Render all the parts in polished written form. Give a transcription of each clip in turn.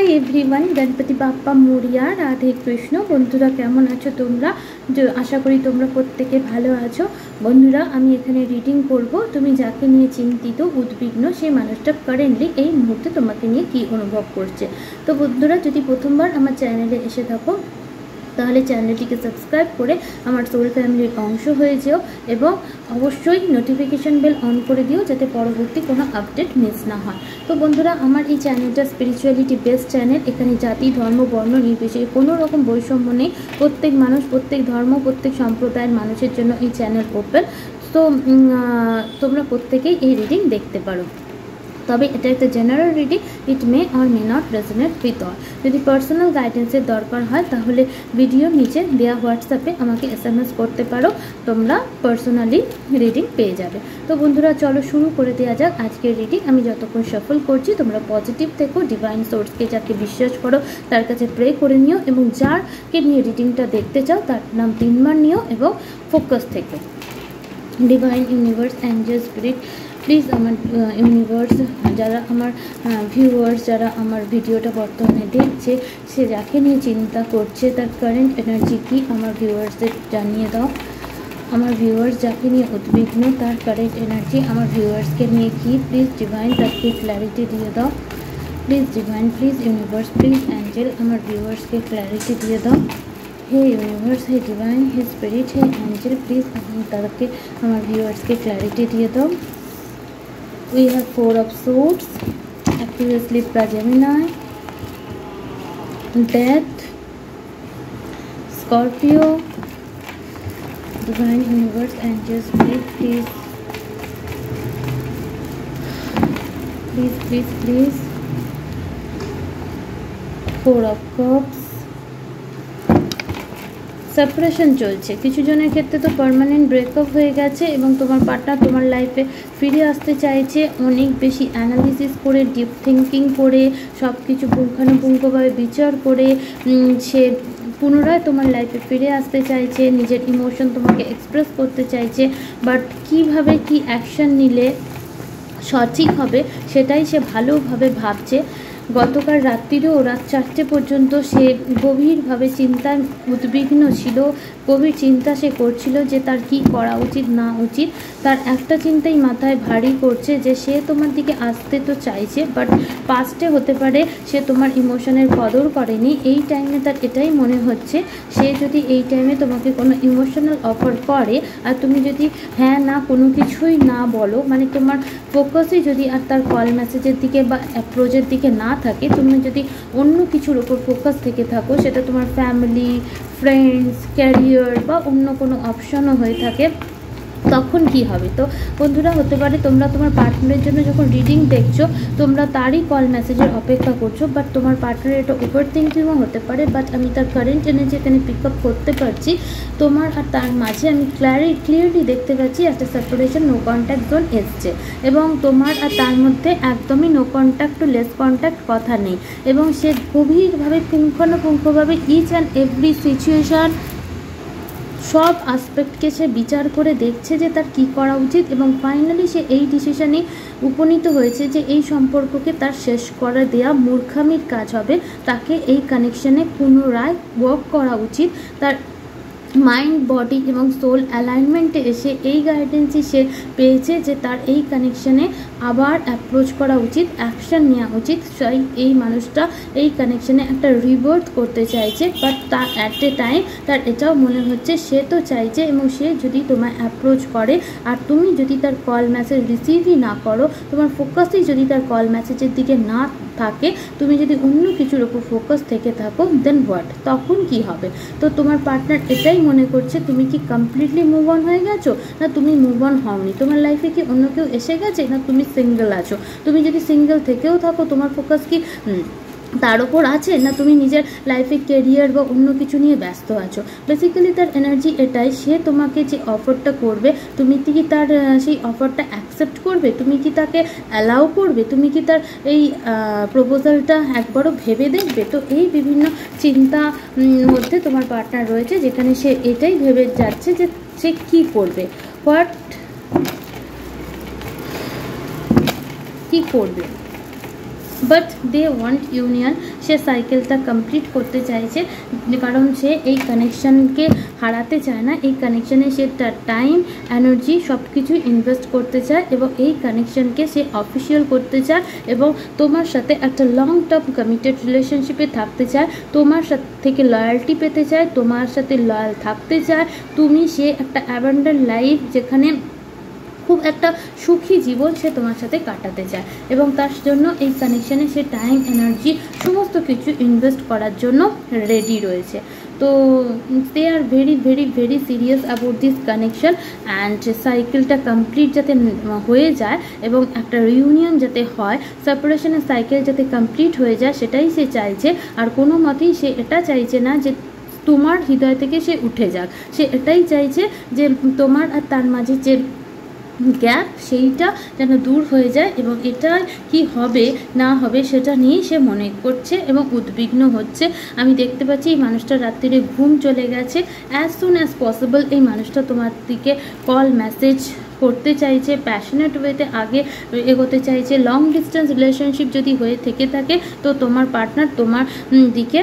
High everyone, Ganpati Bappa Morya, Radhe Krishna. बंधुरा केमन आछो तोमरा? आशा करी तोमरा प्रत्येके भालो आछो। बंधुरा आमी एखाने रिडिंग करब। तुमी जाके निये चिंतित उद्विग्न सेई मानुषटा कारेंटली एई मुहूर्ते तोमाके निये कि अनुभव करछे। तो बंधुरा यदि प्रथमबार आमार चैनेले एसे थाको ताहले चैनलटिके सबस्क्राइब करे आमार सोल फैमिलिर अंश हये जेओ एबं अवश्यई नोटिफिकेशन बेल अन करे दिओ जाते परवर्ती कोनो आपडेट मिस ना हय। तो बंधुरा आमार এই চ্যানেলটা স্পিরিচুয়ালিটি বেসড চ্যানেল। এখানে জাতি ধর্ম বর্ণ নির্বিশেষে কোনো রকম বৈষম্য নেই। প্রত্যেক মানুষ, প্রত্যেক ধর্ম, প্রত্যেক সম্প্রদায়ের মানুষের জন্য এই চ্যানেল ওপেন। তো তোমরা প্রত্যেকেই এই রিডিং দেখতে পারো। তবে এটা একটা general reading, it May or may not resonate with all. যদি পার্সোনাল গাইডেন্সের দরকার হয় তাহলে ভিডিও নিচে দেওয়া হোয়াটসঅ্যাপে আমাকে SMS করতে পারো, তোমরা পার্সোনালি রিডিং পেয়ে যাবে। তো বন্ধুরা চলো শুরু করে দেওয়া যাক আজকের রিডিং। আমি যতক্ষণ সফল করছি তোমরা পজিটিভ থেকো, ডিভাইন সোর্সকে যাকে বিশ্বাস করো তার কাছে প্রে করে নিও এবং যারকে নিয়ে রিডিংটা দেখতে চাও তার নাম 3 বার নিও এবং ফোকাস থেকো। Divine universe, Angel, spirit, please আমার ইউনিভার্স, যারা আমার ভিউয়ার্স, যারা আমার ভিডিওটা বর্তমানে দেখছে, সে যাকে নিয়ে চিন্তা করছে তার কারেন্ট এনার্জি কি আমার ভিউয়ার্সদের জানিয়ে দাও। আমার ভিউয়ার্স যাকে নিয়ে উদ্বিগ্ন তার কারেন্ট এনার্জি আমার ভিউয়ার্সকে নিয়ে কি, প্লিজ ডিভাইন তাকে ক্ল্যারিটি দিয়ে দাও। Please divine, please universe, please angel আমার ভিউয়ার্সকে ক্ল্যারিটি দিয়ে দাও। हे यूनिवर्स, हे डिवाइन, हे स्पिरिट, हे एंजल, प्लीज ताके हमार व्यूअर्स के क्लैरिटी दिए दो। We have 4 of swords, Aquarius, Libra, Gemini, Death, Scorpio, divine universe, angels, please, please, please, please, please, 4 of cups। Separation চলছে, কিছু জনের ক্ষেত্রে তো পার্মানেন্ট ব্রেকআপ হয়ে গেছে এবং তোমার পার্টনার তোমার লাইফে ফিরে আসতে চাইছে। অনেক বেশি অ্যানালিসিস করে, ডিপ থিঙ্কিং করে, সব কিছু পুঙ্খানুপুঙ্খভাবে বিচার করে সে পুনরায় তোমার লাইফে ফিরে আসতে চাইছে, নিজের ইমোশন তোমাকে এক্সপ্রেস করতে চাইছে। বাট কীভাবে কি অ্যাকশন নিলে সঠিক হবে সেটাই সে ভালোভাবে ভাবছে। গতকাল রাত্রিরেও রাত 4টে পর্যন্ত সে গভীরভাবে চিন্তায় উদ্বিগ্ন ছিল। গভীর চিন্তা সে করছিল যে তার কি করা উচিত না উচিত। তার একটা চিন্তাই মাথায় ভারী করছে যে সে তোমার দিকে আসতে তো চাইছে, বাট পাস্টে হতে পারে সে তোমার ইমোশনের কদর করেনি। এই টাইমে তার এটাই মনে হচ্ছে সে যদি এই টাইমে তোমাকে কোনো ইমোশনাল অফার করে আর তুমি যদি হ্যাঁ না কোনো কিছুই না বলো, মানে তোমার ফোকাসই যদি আর তার কল মেসেজের দিকে বা অ্যাপ্রোচের দিকে না থাকে, তুমি যদি অন্য কিছুর ওপর ফোকাস থেকে থাকো, সেটা তোমার ফ্যামিলি, ফ্রেন্ডস, ক্যারিয়ার বা অন্য কোনো অপশনও হয়ে থাকে, তখন কি হবে? তো বন্ধুরা হতে পারে তোমরা তোমার পার্টনারের জন্য যখন রিডিং দেখছো তোমরা তারই কল মেসেজের অপেক্ষা করছো, বাট তোমার পার্টনারের এটা ওভার থিঙ্কিংও হতে পারে। বাট আমি তার কারেন্ট এনার্জি এখানে পিক আপ করতে পারছি। তোমার আর তার মাঝে আমি ক্লিয়ারলি দেখতে পাচ্ছি একটা সেপারেশন, নো কন্ট্যাক্ট জোন এসছে এবং তোমার আর তার মধ্যে একদমই no contact to less contact কথা নেই এবং সে গভীরভাবে পুঙ্খানুপুঙ্খভাবে ইচ অ্যান্ড এভরি সিচুয়েশান, সব আসপেক্টকে সে বিচার করে দেখছে যে তার কী করা উচিত এবং ফাইনালি সে এই ডিসিশনে উপনীত হয়েছে যে এই সম্পর্ককে তার শেষ করে দেওয়া মূর্খামির কাজ হবে। তাকে এই কানেকশানে পুনরায় ওয়ার্ক করা উচিত। তার মাইন্ড, বডি এবং সোল অ্যালাইনমেন্টে এসে এই গাইডেন্সই সে পেয়েছে যে তার এই কানেকশানে আবার অ্যাপ্রোচ করা উচিত, অ্যাকশান নেওয়া উচিত। সেই এই মানুষটা এই কানেকশানে একটা রিবার্থ করতে চাইছে, বাট তার অ্যাট এ টাইম তার এটাও মনে হচ্ছে সে তো চাইছে এবং সে যদি তোমায় অ্যাপ্রোচ করে আর তুমি যদি তার কল মেসেজ রিসিভই না করো, তোমার ফোকাসই যদি তার কল মেসেজের দিকে না থাকে, তুমি যদি অন্য কিছুর ওপর ফোকাস থেকে থাকো, দেন হোয়াট, তখন কি হবে? তো তোমার পার্টনার এটাই মনে করছে তুমি কি কমপ্লিটলি মুভ অন হয়ে গেছো না তুমি মুভ অন হওনি। তোমার লাইফে কি অন্য কেউ এসে গেছে না তুমি সিঙ্গেল আছো। তুমি যদি সিঙ্গেল থেকেও থাকো তোমার ফোকাস কি তার ওপর আছে না তুমি নিজের লাইফে কেরিয়ার বা অন্য কিছু নিয়ে ব্যস্ত আছো। বেসিক্যালি তার এনার্জি এটাই, সে তোমাকে যে অফারটা করবে তুমি কি তার সেই অফারটা অ্যাকসেপ্ট করবে, তুমি কি তাকে অ্যালাউ করবে, তুমি কি তার এই প্রপোজালটা একবারও ভেবে দেখবে। তো এই বিভিন্ন চিন্তা মধ্যে তোমার পার্টনার রয়েছে যেখানে সে এটাই ভেবে যাচ্ছে যে সে কী করবে, কী করবে। But they want union. সে সাইকেলটা কমপ্লিট করতে চাইছে, কারণ সে এই কানেকশানকে হারাতে চায় না। এই কানেকশানে সে তার টাইম, এনার্জি সব কিছু ইনভেস্ট করতে চায় এবং এই কানেকশানকে সে অফিসিয়াল করতে চায় এবং তোমার সাথে একটা লং টার্ম কমিটেড রিলেশনশিপে থাকতে চায়, তোমার সাথে থেকে লয়্যালটি পেতে চায়, তোমার সাথে লয়াল থাকতে চায়। তুমি সে একটা অ্যাবান্ডেন্ট লাইফ, যেখানে খুব একটা সুখী জীবন সে তোমার সাথে কাটাতে চায় এবং তার জন্য এই কানেকশানে সে টাইম, এনার্জি সমস্ত কিছু ইনভেস্ট করার জন্য রেডি রয়েছে। তো they are very very very serious about this connection and সাইকেলটা কমপ্লিট যাতে হয়ে যায় এবং একটা রিউনিয়ন যাতে হয়, সেপারেশনের সাইকেল যাতে কমপ্লিট হয়ে যায়, সেটাই সে চাইছে। আর কোনো মতেই সে এটা চাইছে না যে তোমার হৃদয় থেকে সে উঠে যাক। সে এটাই চাইছে যে তোমার আর তার মাঝে যে গ্যাপ, সেইটা যেন দূর হয়ে যায় এবং এটা কি হবে না হবে সেটা নিয়েই সে মনে করছে এবং উদ্বিগ্ন হচ্ছে। আমি দেখতে পাচ্ছি এই মানুষটার রাত্রিরে ঘুম চলে গেছে। অ্যাজ সুন অ্যাজ পসিবল এই মানুষটা তোমার দিকে কল, মেসেজ করতে চাইছে, প্যাশনেট ওয়েতে আগে এগোতে চাইছে। লং ডিস্টেন্স রিলেশনশিপ যদি হয়ে থেকে থাকে তো তোমার পার্টনার তোমার দিকে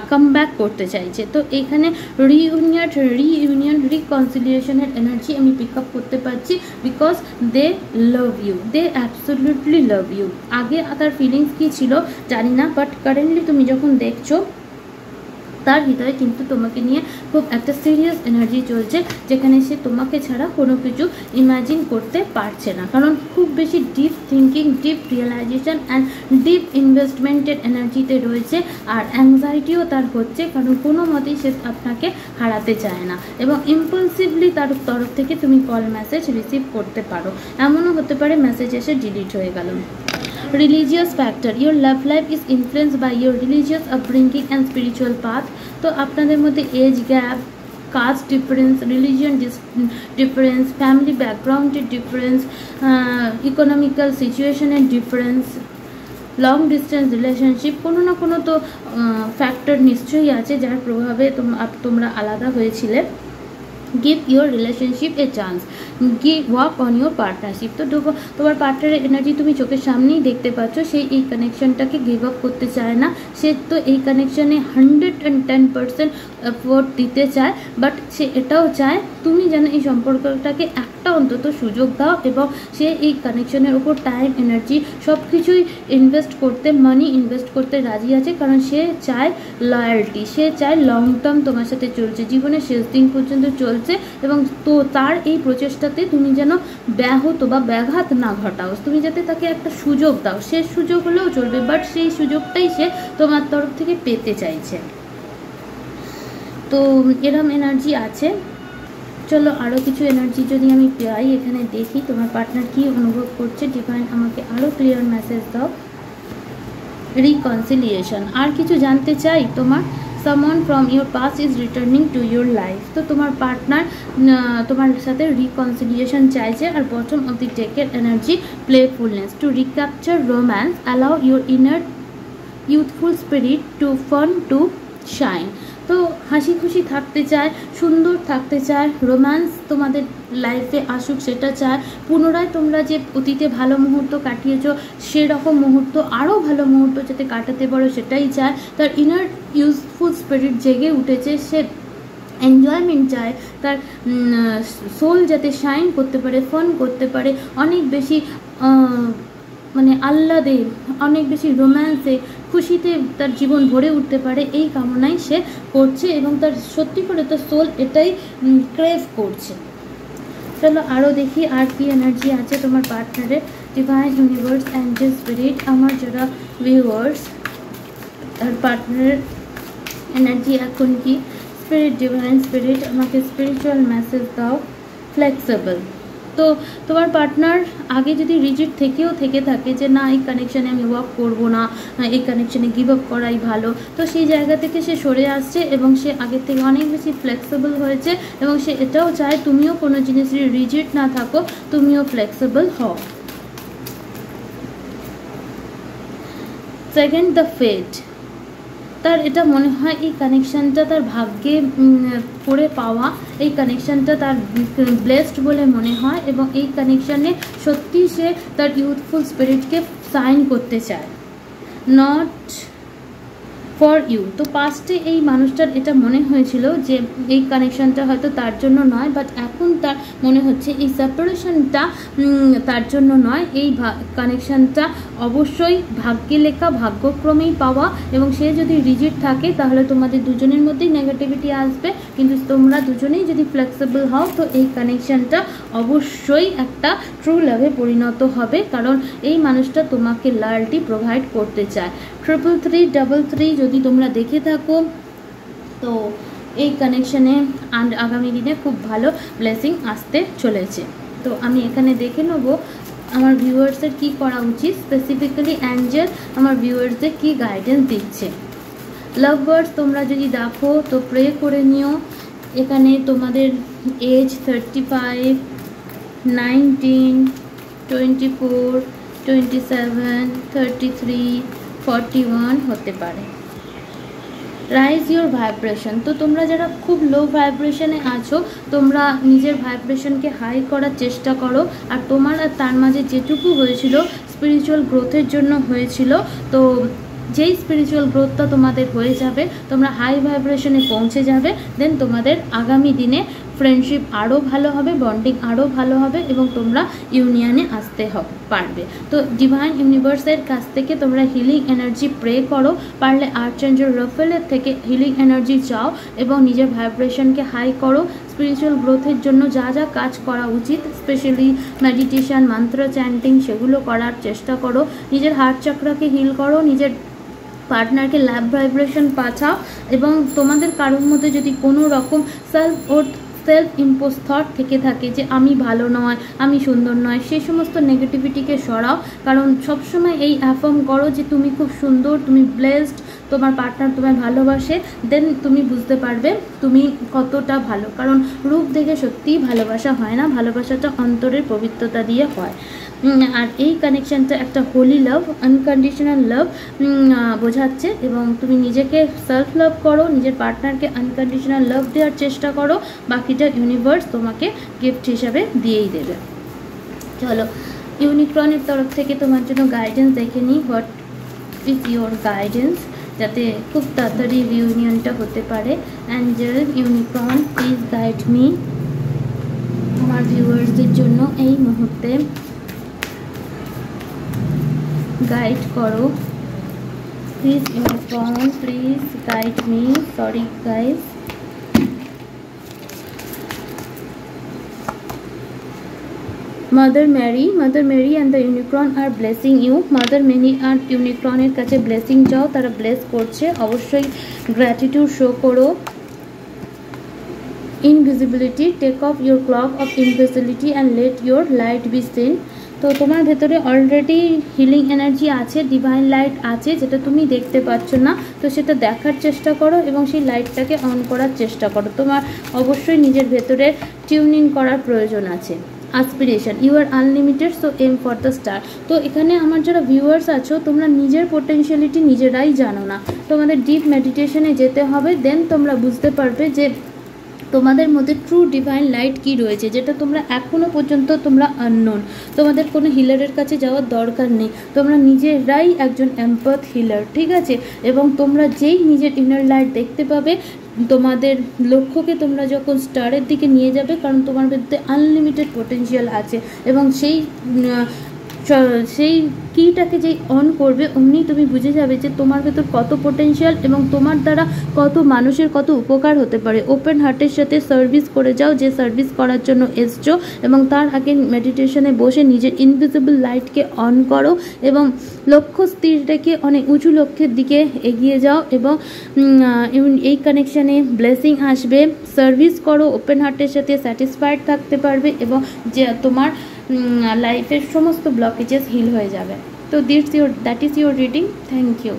কাম ব্যাক করতে চাইছে। তো এখানে রিইউনিয়ন, রিকনসিলিয়েশনের এনার্জি আমি পিক আপ করতে পারছি, because they love you, they absolutely love you. আগে তার ফিলিংস কী ছিল জানি না, বাট কারেন্টলি তুমি যখন দেখছো তার হৃদয়ে কিন্তু তোমাকে নিয়ে খুব একটা সিরিয়াস এনার্জি চলছে, যেখানে সে তোমাকে ছাড়া কোনো কিছু ইমাজিন করতে পারছে না, কারণ খুব বেশি deep thinking, deep realization and deep ইনভেস্টমেন্টের এনার্জিতে রয়েছে। আর অ্যাংজাইটিও তার হচ্ছে, কারণ কোনো মতেই সে আপনাকে হারাতে চায় না এবং ইম্পালসিভলি তার তরফ থেকে তুমি কল, মেসেজ রিসিভ করতে পারো। এমনও হতে পারে মেসেজ এসে ডিলিট হয়ে গেল। Religious factor, your love life is influenced by your religious upbringing and spiritual path. তো আপনাদের মধ্যে age gap, caste difference, religion difference, family ব্যাকগ্রাউন্ডের ডিফারেন্স, ইকোনমিক্যাল সিচুয়েশনের ডিফারেন্স, লং ডিস্টেন্স রিলেশনশিপ, কোনো না কোনো তো ফ্যাক্টর নিশ্চয়ই আছে যার প্রভাবে তোমরা আলাদা হয়েছিলে। Give your relationship a chance, work on your partnership. তো তোমার পার্টনারের এনার্জি তুমি চোখের সামনেই দেখতে পাচ্ছ, সে এই কানেকশনটাকে গিভ আপ করতে চায় না। সে তো এই কানেকশনে 110% এফোর্ট দিতে চায়, বাট সে এটাও চায় তুমি যেন এই সম্পর্কটাকে একটা অন্তত সুযোগ দাও এবং সে এই কানেকশনের উপর টাইম, এনার্জি সব কিছুই ইনভেস্ট করতে, মানি ইনভেস্ট করতে রাজি আছে, কারণ সে চায় লয়্যালটি, সে চায় লং টার্ম তোমার সাথে চলছে, জীবনের শেষ দিন পর্যন্ত চলছে এবং তো তার এই প্রচেষ্টাতে তুমি যেন ব্যাহত বা ব্যাঘাত না ঘটাও, তুমি যাতে তাকে একটা সুযোগ দাও। শেষ সুযোগ হলেও চলবে, বাট সেই সুযোগটাই সে তোমার তরফ থেকে পেতে চাইছে। তো এরম এনার্জি আছে। চলো আরও কিছু এনার্জি যদি আমি পাই, এখানে দেখি তোমার পার্টনার কী অনুভব করছে। ডিভাইন আমাকে আরও ক্লিয়ার মেসেজ দাও। রিকনসিলিয়েশন, আর কিছু জানতে চাই তোমার। someone from your past is returning to your life. তো তোমার পার্টনার তোমার সাথে রিকনসিলিয়েশন চাইছে। আর বটম অফ দি ডেকের energy playfulness, to recapture romance, allow your inner youthful spirit to fun to shine. তো হাসি খুশি থাকতে চায়, সুন্দর থাকতে চায়, রোম্যান্স তোমাদের লাইফে আসুক সেটা চায়। পুনরায় তোমরা যে অতীতে ভালো মুহূর্ত কাটিয়েছো সেরকম মুহূর্ত, আরও ভালো মুহূর্ত যাতে কাটাতে পারো সেটাই চায়। তার ইনার ইউথফুল স্পিরিট জেগে উঠেছে, সে এনজয়মেন্ট চায়, তার সোল যাতে শাইন করতে পারে, ফান করতে পারে, অনেক বেশি মানে আহ্লাদে, অনেক বেশি রোম্যান্সে, খুশিতে তার জীবন ভরে উঠতে পারে, এই কামনাই সে করছে এবং তার সত্যি করে তার সোল এটাই ক্রেভ করছে। চলো আরও দেখি আর কি এনার্জি আছে তোমার পার্টনারের। ডিভাইন, ইউনিভার্স, অ্যাঞ্জেল, স্পিরিট, আমার যারা ভিউয়ার্স, আর পার্টনারের এনার্জি এখন কি। স্পিরিট, ডিভাইন স্পিরিট আমাকে স্পিরিচুয়াল মেসেজ দাও। ফ্লেক্সিবল, তো তোমার পার্টনার আগে যদি রিজিড থেকে থাকে যে না এই কানেকশানে আমি ওয়ার্ক করবো না, এই কানেকশানে গিভ আপ করাই ভালো, তো সেই জায়গা থেকে সে সরে আসছে এবং সে আগের থেকে অনেক বেশি ফ্লেক্সিবল হয়েছে এবং সে এটাও চায় তুমিও কোনো জিনিসের রিজিড না থাকো, তুমিও ফ্লেক্সিবল হও। সেকেন্ড, দ্য ফেট, তার এটা মনে হয় এই কানেকশানটা তার ভাগ্যে করে পাওয়া, এই কানেকশানটা তার ব্লেসড বলে মনে হয় এবং এই কানেকশানে সত্যি সে তার ইউথফুল স্পিরিটকে সাইন করতে চায়। Not for you. তো পাস্টে এই মানুষটার এটা মনে হয়েছিল যে এই কানেকশানটা হয়তো তার জন্য নয়, বাট এখন তার মনে হচ্ছে এই সেপারেশনটা তার জন্য নয়, এই কানেকশানটা অবশ্যই ভাগ্যে লেখা, ভাগ্যক্রমেই পাওয়া। এবং সে যদি রিজিড থাকে তাহলে তোমাদের দুজনের মধ্যেই নেগেটিভিটি আসবে, কিন্তু তোমরা দুজনেই যদি ফ্লেক্সিবল হও তো এই কানেকশানটা অবশ্যই একটা ট্রু লাভে পরিণত হবে, কারণ এই মানুষটা তোমাকে লয়ালটি প্রোভাইড করতে চায়। 3333 যদি তোমরা দেখে থাকো তো এই কানেকশানে আগামী দিনে খুব ভালো ব্লেসিং আসতে চলেছে। তো আমি এখানে দেখে নেব আমার ভিউয়ার্সের কি করা উচিত, স্পেসিফিক্যালি অ্যাঞ্জেল আমার ভিউয়ার্সদের কি গাইডেন্স দিচ্ছে। লাভ বার্ডস তোমরা যদি দেখো তো প্রে করে নিও। এখানে তোমাদের এজ 35, 19, 24, 27, 33, 41 হতে পারে। Rise your vibration. তো তোমরা যারা খুব লো ভাইব্রেশনে আছো তোমরা নিজের ভাইব্রেশনকে হাই করার চেষ্টা করো। আর তোমার আর তার মাঝে যেটুকু হয়েছিল স্পিরিচুয়াল গ্রোথের জন্য হয়েছিল, তো যেই স্পিরিচুয়াল গ্রোথটা তোমাদের হয়ে যাবে, তোমরা হাই ভাইব্রেশনে পৌঁছে যাবে, দেন তোমাদের আগামী দিনে ফ্রেন্ডশিপ আরও ভালো হবে, বন্ডিং আরও ভালো হবে এবং তোমরা ইউনিয়নে আসতে পারবে। তো ডিভাইন ইউনিভার্সের কাছ থেকে তোমরা হিলিং এনার্জি প্রে করো, পারলে আর্চেঞ্জেল রাফেলের থেকে হিলিং এনার্জি চাও এবং নিজের ভাইব্রেশনকে হাই করো। স্পিরিচুয়াল গ্রোথের জন্য যা যা কাজ করা উচিত, স্পেশালি মেডিটেশন, মন্ত্র চ্যান্টিং, সেগুলো করার চেষ্টা করো। নিজের হার্ট চক্রকে হিল করো, নিজের পার্টনারকে লাভ ভাইব্রেশন পাঠাও এবং তোমাদের কারোর মধ্যে যদি কোনো রকম সেলফ ইম্পোজ থট থেকে থাকে যে আমি ভালো নয়, আমি সুন্দর নয়, সেই সমস্ত নেগেটিভিটিকে সরাও। কারণ সবসময় এই অ্যাফার্ম করো যে তুমি খুব সুন্দর, তুমি ব্লেসড, তোমার পার্টনার তোমায় ভালোবাসে, দেন তুমি বুঝতে পারবে তুমি কতটা ভালো। কারণ রূপ দেখে সত্যিই ভালোবাসা হয় না, ভালোবাসাটা অন্তরের পবিত্রতা দিয়ে হয়। আর এই কানেকশানটা একটা হোলি লাভ, আনকন্ডিশনাল লাভ বোঝাচ্ছে এবং তুমি নিজেকে সেলফ লাভ করো, নিজের পার্টনারকে আনকন্ডিশনাল লাভ দেওয়ার চেষ্টা করো, বাকিটা ইউনিভার্স তোমাকে গিফট হিসাবে দিয়েই দেবে। চলো ইউনিকর্নের তরফ থেকে তোমার জন্য গাইডেন্স দেখে নিই। হোয়াট ইজ ইউর গাইডেন্স, যাতে খুব তাড়াতাড়ি রিউনিয়নটা হতে পারে। Angel, unicorn, please guide me আমার ভিউয়ার্সদের জন্য এই মুহূর্তে গাইড করো। Please unicorn, please guide me. Sorry guys. Mother Mary and the unicorn আর ব্লেসিং ইউ। মাদার মেরি আর ইউনিকর্নের কাছে ব্লেসিং চাও, তারা ব্লেস করছে, অবশ্যই গ্র্যাটিটিউড শো করো। Invisibility, take off your cloak of invisibility and let your light be seen. তো তোমার ভেতরে অলরেডি হিলিং এনার্জি আছে, ডিভাইন লাইট আছে, যেটা তুমি দেখতে পাচ্ছ না, তো সেটা দেখার চেষ্টা করো এবং সেই লাইটটাকে অন করার চেষ্টা করো। তোমার অবশ্যই নিজের ভেতরে টিউনিং করার প্রয়োজন আছে। Aspiration, you are unlimited, so aim for the star. তো এখানে আমার যারা ভিউয়ার্স আছো তোমরা নিজের পোটেনশিয়ালিটি নিজেরাই জানো না, তোমাদের ডিপ মেডিটেশনে যেতে হবে, দেন তোমরা বুঝতে পারবে যে তোমাদের মধ্যে ট্রু ডিভাইন লাইট কি রয়েছে, যেটা তোমরা এখনও পর্যন্ত তোমরা আননোন। তোমাদের কোনো হিলারের কাছে যাওয়ার দরকার নেই, তোমরা নিজেরাই একজন এম্পাথ হিলার, ঠিক আছে? এবং তোমরা যেই নিজের ইনার লাইট দেখতে পাবে, তোমাদের লক্ষ্যকে তোমরা যখন স্টারের দিকে নিয়ে যাবে, কারণ তোমার মধ্যে আনলিমিটেড পোটেনশিয়াল আছে এবং সেই কিটাকে যেই অন করবে অমনি তুমি বুঝে যাবে যে তোমার ভেতর কত পোটেনশিয়াল এবং তোমার দ্বারা কত মানুষের কত উপকার হতে পারে। ওপেন হার্টের সাথে সার্ভিস করে যাও, যে সার্ভিস করার জন্য এসছো, এবং তার আগে মেডিটেশনে বসে নিজের ইনভিজিবল লাইটকে অন করো এবং লক্ষ্য স্থির রেখে অনেক উঁচু লক্ষ্যের দিকে এগিয়ে যাও এবং এই কানেকশানে ব্লেসিং আসবে। সার্ভিস করো ওপেন হার্টের সাথে, স্যাটিসফাইড থাকতে পারবে এবং যে তোমার লাইফের সমস্ত ব্লকেজেস হিল হয়ে যাবে। তো that is your reading. Thank you.